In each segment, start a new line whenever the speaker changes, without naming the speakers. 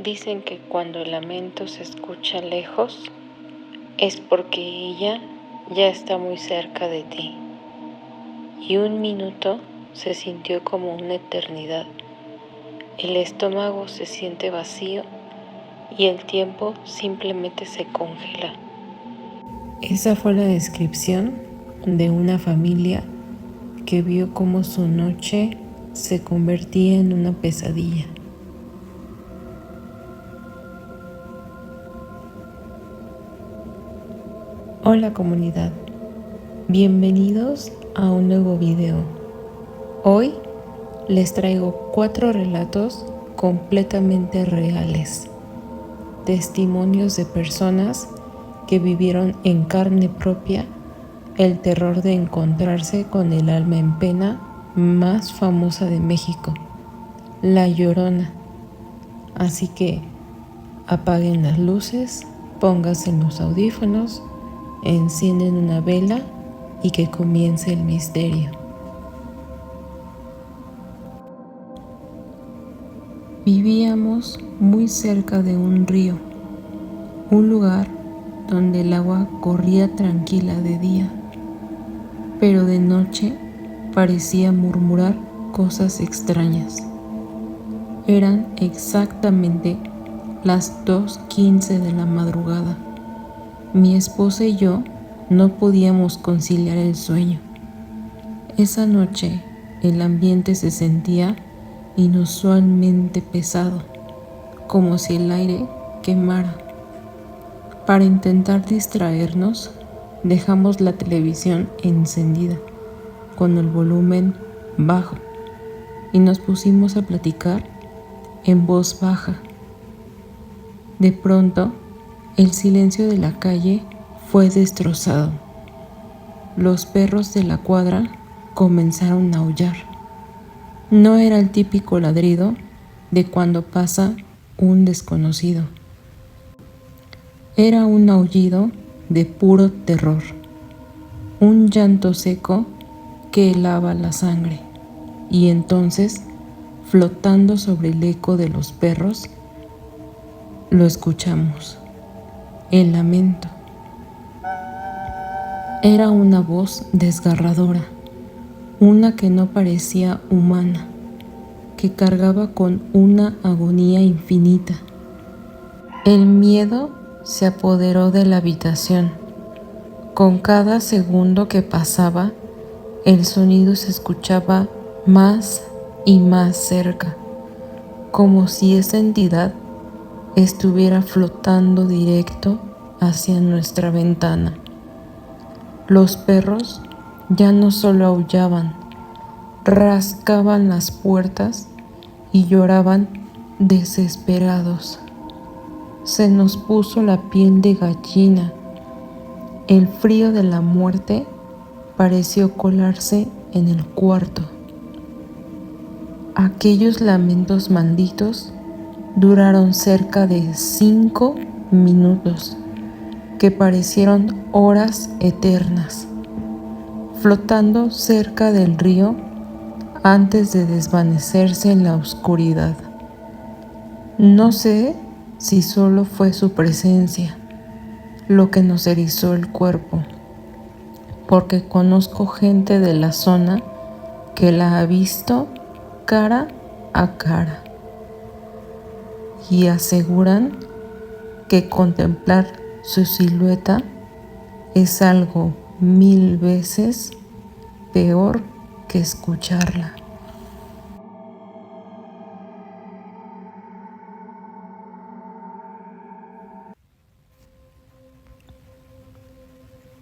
Dicen que cuando el lamento se escucha lejos es porque ella ya está muy cerca de ti. Y un minuto se sintió como una eternidad. El estómago se siente vacío y el tiempo simplemente se congela. Esa fue la descripción de una familia que vio cómo su noche se convertía en una pesadilla. Hola comunidad, bienvenidos a un nuevo video. Hoy les traigo 4 relatos completamente reales, testimonios de personas que vivieron en carne propia el terror de encontrarse con el alma en pena más famosa de México, La Llorona. Así que apaguen las luces, pónganse los audífonos, encienden una vela y que comience el misterio. Vivíamos muy cerca de un río, un lugar donde el agua corría tranquila de día, pero de noche parecía murmurar cosas extrañas. Eran exactamente las 2:15 de la madrugada. Mi esposa y yo no podíamos conciliar el sueño. Esa noche el ambiente se sentía inusualmente pesado, como si el aire quemara. Para intentar distraernos, dejamos la televisión encendida, con el volumen bajo, y nos pusimos a platicar en voz baja. De pronto, el silencio de la calle fue destrozado. Los perros de la cuadra comenzaron a aullar. No era el típico ladrido de cuando pasa un desconocido. Era un aullido de puro terror, un llanto seco que helaba la sangre. Y entonces, flotando sobre el eco de los perros, lo escuchamos. El lamento. Era una voz desgarradora, una que no parecía humana, que cargaba con una agonía infinita. El miedo se apoderó de la habitación. Con cada segundo que pasaba, el sonido se escuchaba más y más cerca, como si esa entidad estuviera flotando directo hacia nuestra ventana. Los perros ya no solo aullaban, rascaban las puertas y lloraban desesperados. Se nos puso la piel de gallina. El frío de la muerte pareció colarse en el cuarto. Aquellos lamentos malditos duraron cerca de 5 minutos, que parecieron horas eternas, flotando cerca del río antes de desvanecerse en la oscuridad. No sé si solo fue su presencia lo que nos erizó el cuerpo, porque conozco gente de la zona que la ha visto cara a cara y aseguran que contemplar su silueta es algo 1000 veces peor que escucharla.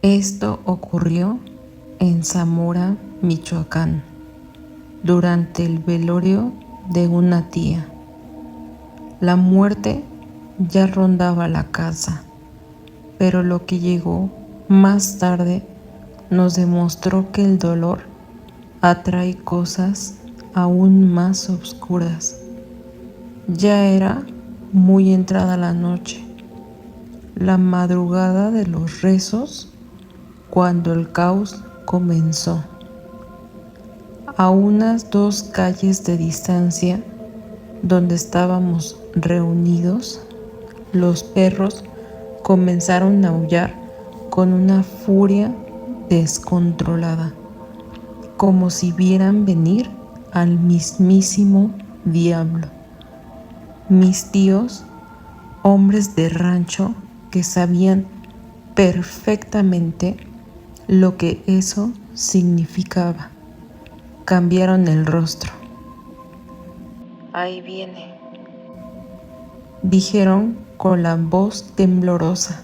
Esto ocurrió en Zamora, Michoacán, durante el velorio de una tía. La muerte ya rondaba la casa, pero lo que llegó más tarde nos demostró que el dolor atrae cosas aún más oscuras. Ya era muy entrada la noche, la madrugada de los rezos, cuando el caos comenzó. A unas 2 calles de distancia, donde estábamos reunidos, los perros comenzaron a aullar con una furia descontrolada, como si vieran venir al mismísimo diablo. Mis tíos, hombres de rancho que sabían perfectamente lo que eso significaba, cambiaron el rostro. Ahí viene, dijeron con la voz temblorosa,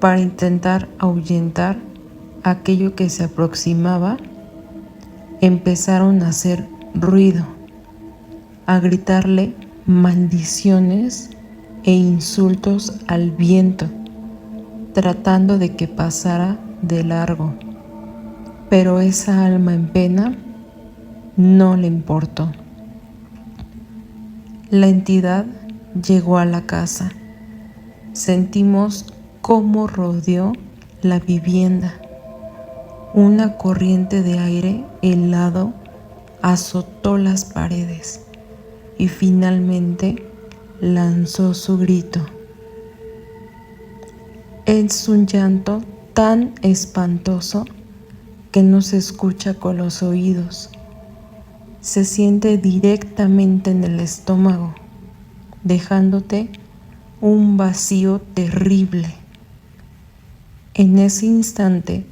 para intentar ahuyentar aquello que se aproximaba. Empezaron a hacer ruido, a gritarle maldiciones e insultos al viento, tratando de que pasara de largo. Pero esa alma en pena no le importó. La entidad llegó a la casa. Sentimos cómo rodeó la vivienda. Una corriente de aire helado azotó las paredes y finalmente lanzó su grito. Es un llanto tan espantoso que no se escucha con los oídos. Se siente directamente en el estómago, dejándote un vacío terrible. En ese instante,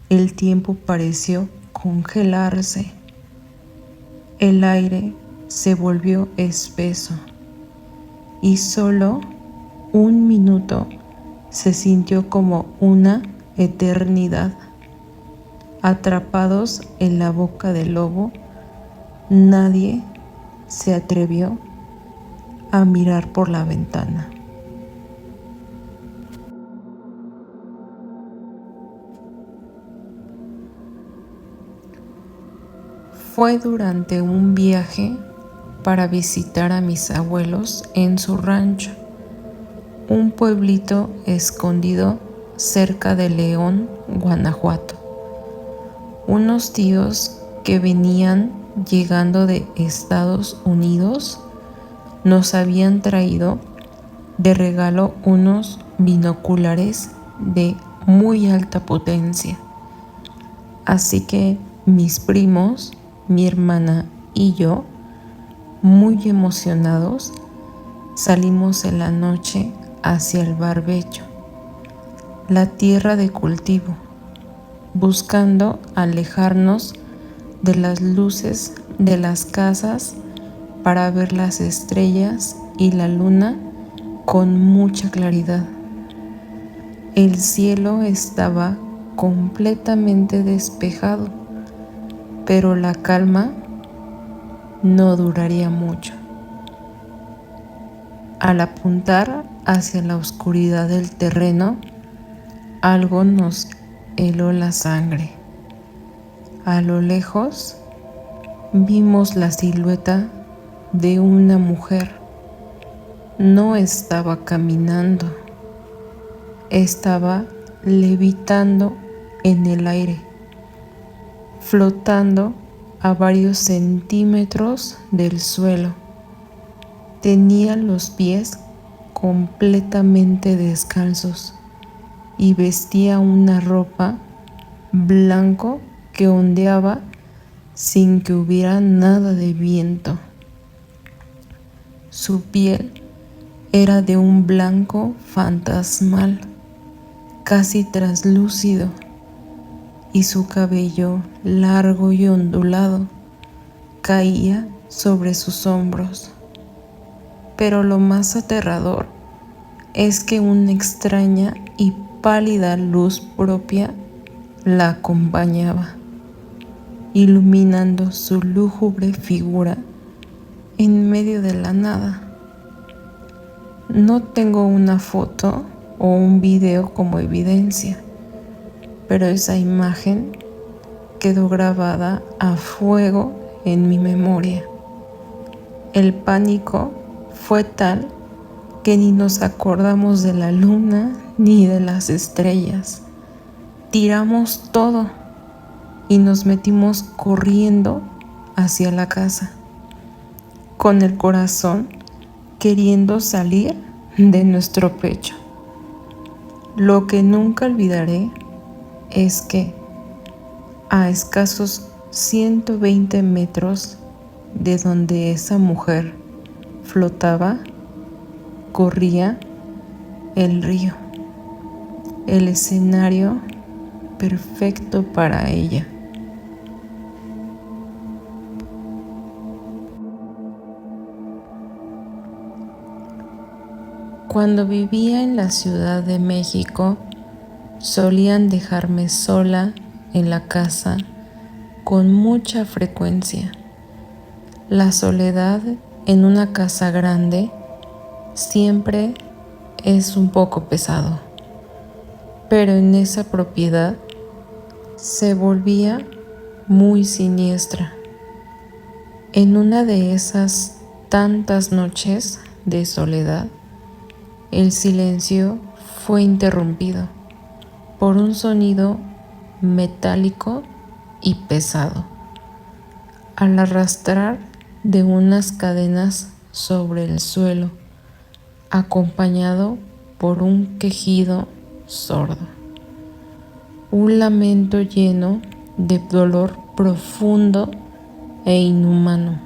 el tiempo pareció congelarse. El aire se volvió espeso y solo un minuto se sintió como una eternidad. Atrapados en la boca del lobo, nadie se atrevió a mirar por la ventana. Fue durante un viaje para visitar a mis abuelos en su rancho, un pueblito escondido cerca de León, Guanajuato. Unos tíos que venían llegando de Estados Unidos nos habían traído de regalo unos binoculares de muy alta potencia. Así que mis primos, mi hermana y yo, muy emocionados, salimos en la noche hacia el barbecho, la tierra de cultivo, buscando alejarnos de las luces de las casas para ver las estrellas y la luna con mucha claridad. El cielo estaba completamente despejado, pero la calma no duraría mucho. Al apuntar hacia la oscuridad del terreno, algo nos heló la sangre. A lo lejos vimos la silueta de una mujer. No estaba caminando, estaba levitando en el aire, flotando a varios centímetros del suelo. Tenía los pies completamente descalzos y vestía una ropa blanco que ondeaba sin que hubiera nada de viento. Su piel era de un blanco fantasmal, casi translúcido, y su cabello largo y ondulado caía sobre sus hombros. Pero lo más aterrador es que una extraña y pálida luz propia la acompañaba, iluminando su lúgubre figura en medio de la nada. No tengo una foto o un video como evidencia, pero esa imagen quedó grabada a fuego en mi memoria. El pánico fue tal que ni nos acordamos de la luna ni de las estrellas. Tiramos todo y nos metimos corriendo hacia la casa, con el corazón queriendo salir de nuestro pecho. Lo que nunca olvidaré es que a escasos 120 metros de donde esa mujer flotaba, corría el río, el escenario perfecto para ella. Cuando vivía en la Ciudad de México, solían dejarme sola en la casa con mucha frecuencia. La soledad en una casa grande siempre es un poco pesado, pero en esa propiedad se volvía muy siniestra. En una de esas tantas noches de soledad, el silencio fue interrumpido por un sonido metálico y pesado. Al arrastrar de unas cadenas sobre el suelo, acompañado por un quejido sordo, un lamento lleno de dolor profundo e inhumano.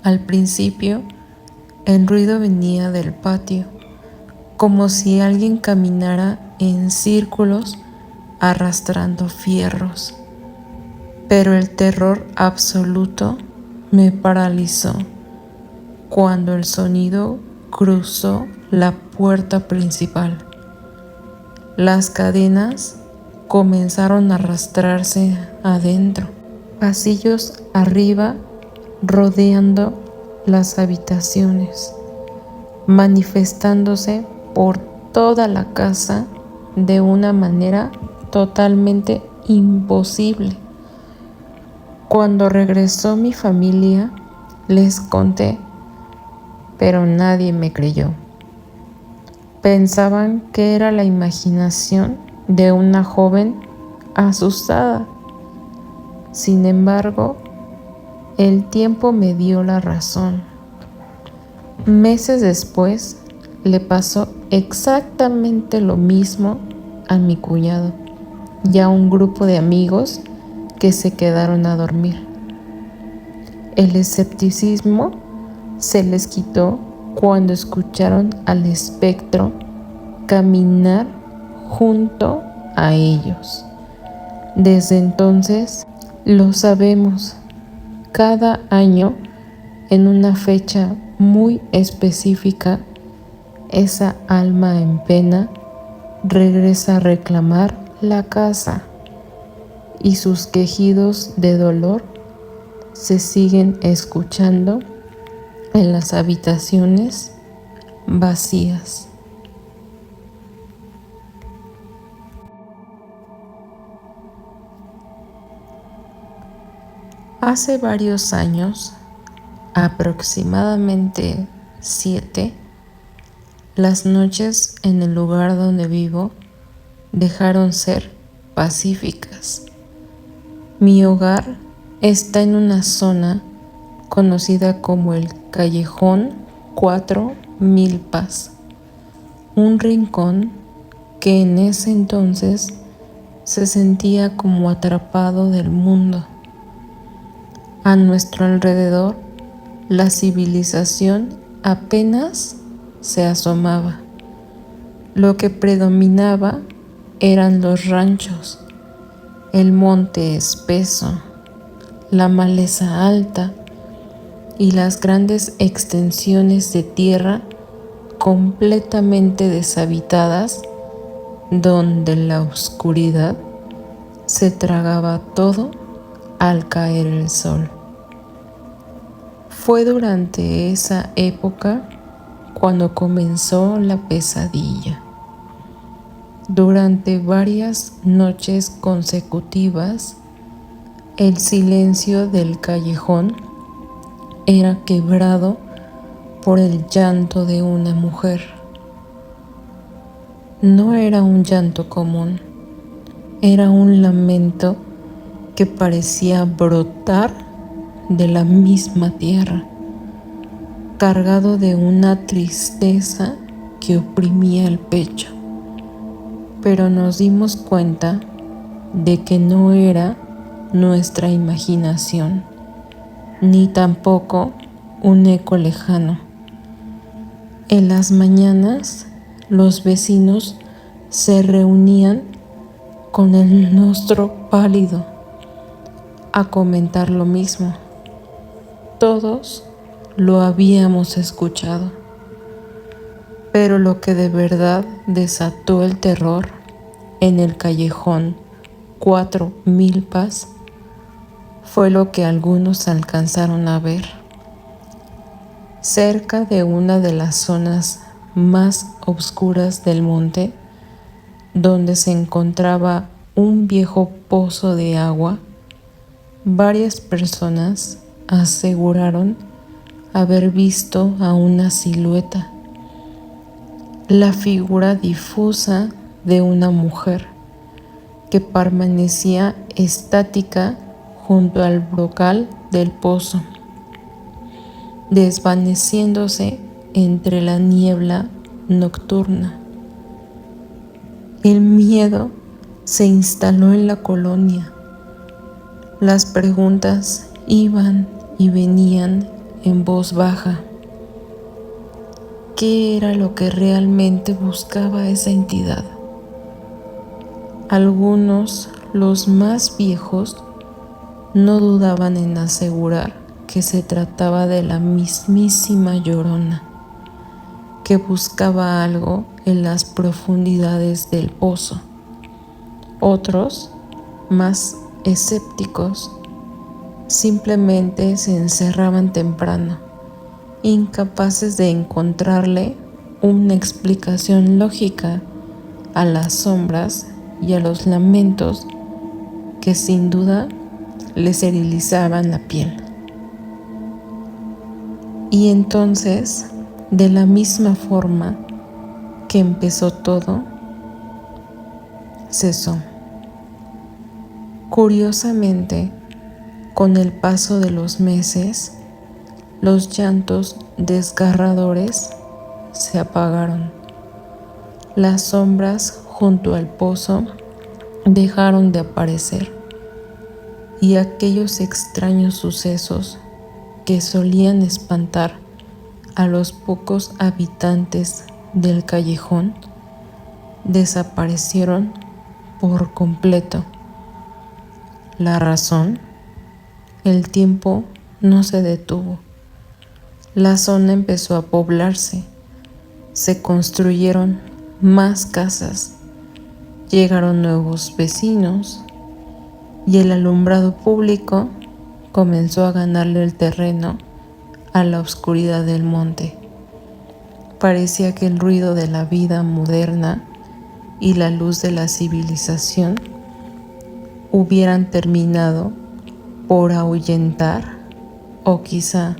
Al principio, el ruido venía del patio, como si alguien caminara en círculos arrastrando fierros, pero el terror absoluto me paralizó cuando el sonido cruzó la puerta principal. Las cadenas comenzaron a arrastrarse adentro, pasillos arriba, rodeando las habitaciones, manifestándose por toda la casa de una manera totalmente imposible. Cuando regresó mi familia, les conté, pero nadie me creyó. Pensaban que era la imaginación de una joven asustada. Sin embargo, el tiempo me dio la razón. Meses después, le pasó exactamente lo mismo a mi cuñado y a un grupo de amigos que se quedaron a dormir. El escepticismo se les quitó cuando escucharon al espectro caminar junto a ellos. Desde entonces, lo sabemos, cada año, en una fecha muy específica, esa alma en pena regresa a reclamar la casa y sus quejidos de dolor se siguen escuchando en las habitaciones vacías. Hace varios años, aproximadamente 7, las noches en el lugar donde vivo dejaron ser pacíficas. Mi hogar está en una zona conocida como el Callejón 4 Milpas, un rincón que en ese entonces se sentía como atrapado del mundo. A nuestro alrededor, la civilización apenas se asomaba. Lo que predominaba eran los ranchos, el monte espeso, la maleza alta y las grandes extensiones de tierra completamente deshabitadas, donde la oscuridad se tragaba todo al caer el sol. Fue durante esa época cuando comenzó la pesadilla. Durante varias noches consecutivas, el silencio del callejón era quebrado por el llanto de una mujer. No era un llanto común, era un lamento que parecía brotar de la misma tierra, cargado de una tristeza que oprimía el pecho. Pero nos dimos cuenta de que no era nuestra imaginación, ni tampoco un eco lejano. En las mañanas, los vecinos se reunían con el rostro pálido a comentar lo mismo. Todos lo habíamos escuchado, pero lo que de verdad desató el terror en el callejón 4 Milpas fue lo que algunos alcanzaron a ver. Cerca de una de las zonas más oscuras del monte, donde se encontraba un viejo pozo de agua, varias personas aseguraron haber visto a una silueta, la figura difusa de una mujer que permanecía estática junto al brocal del pozo, desvaneciéndose entre la niebla nocturna. El miedo se instaló en la colonia. Las preguntas iban y venían en voz baja. ¿Qué era lo que realmente buscaba esa entidad? Algunos, los más viejos, no dudaban en asegurar que se trataba de la mismísima Llorona, que buscaba algo en las profundidades del pozo. Otros, más escépticos, simplemente se encerraban temprano, incapaces de encontrarle una explicación lógica a las sombras y a los lamentos que sin duda les erilizaban la piel. Y entonces, de la misma forma que empezó todo, cesó. Curiosamente, con el paso de los meses, los llantos desgarradores se apagaron. Las sombras junto al pozo dejaron de aparecer, y aquellos extraños sucesos que solían espantar a los pocos habitantes del callejón desaparecieron por completo. La razón: el tiempo no se detuvo. La zona empezó a poblarse, se construyeron más casas, llegaron nuevos vecinos y el alumbrado público comenzó a ganarle el terreno a la oscuridad del monte. Parecía que el ruido de la vida moderna y la luz de la civilización hubieran terminado por ahuyentar o quizá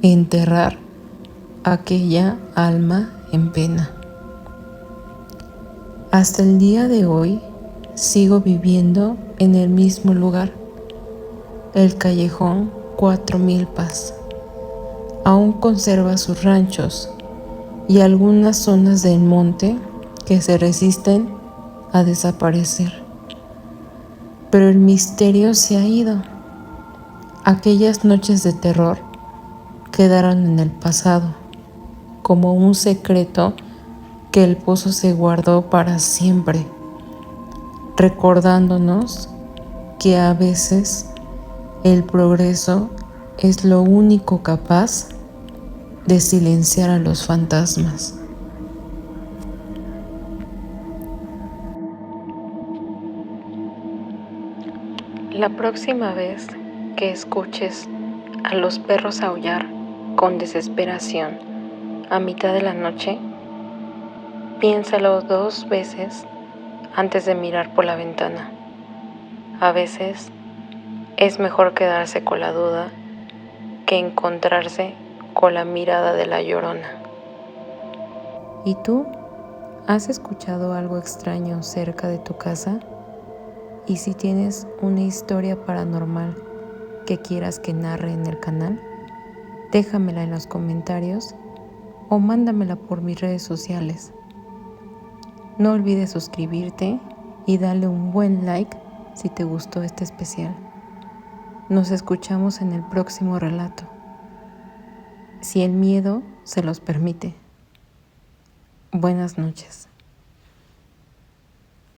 enterrar aquella alma en pena. Hasta el día de hoy sigo viviendo en el mismo lugar, el callejón 4 Milpas. Aún conserva sus ranchos y algunas zonas del monte que se resisten a desaparecer. Pero el misterio se ha ido. Aquellas noches de terror quedaron en el pasado, como un secreto que el pozo se guardó para siempre, recordándonos que a veces el progreso es lo único capaz de silenciar a los fantasmas. La próxima vez que escuches a los perros aullar con desesperación a mitad de la noche, piénsalo 2 veces antes de mirar por la ventana. A veces es mejor quedarse con la duda que encontrarse con la mirada de la Llorona. ¿Y tú? ¿Has escuchado algo extraño cerca de tu casa? Y si tienes una historia paranormal que quieras que narre en el canal, déjamela en los comentarios o mándamela por mis redes sociales. No olvides suscribirte y darle un buen like si te gustó este especial. Nos escuchamos en el próximo relato, si el miedo se los permite. Buenas noches.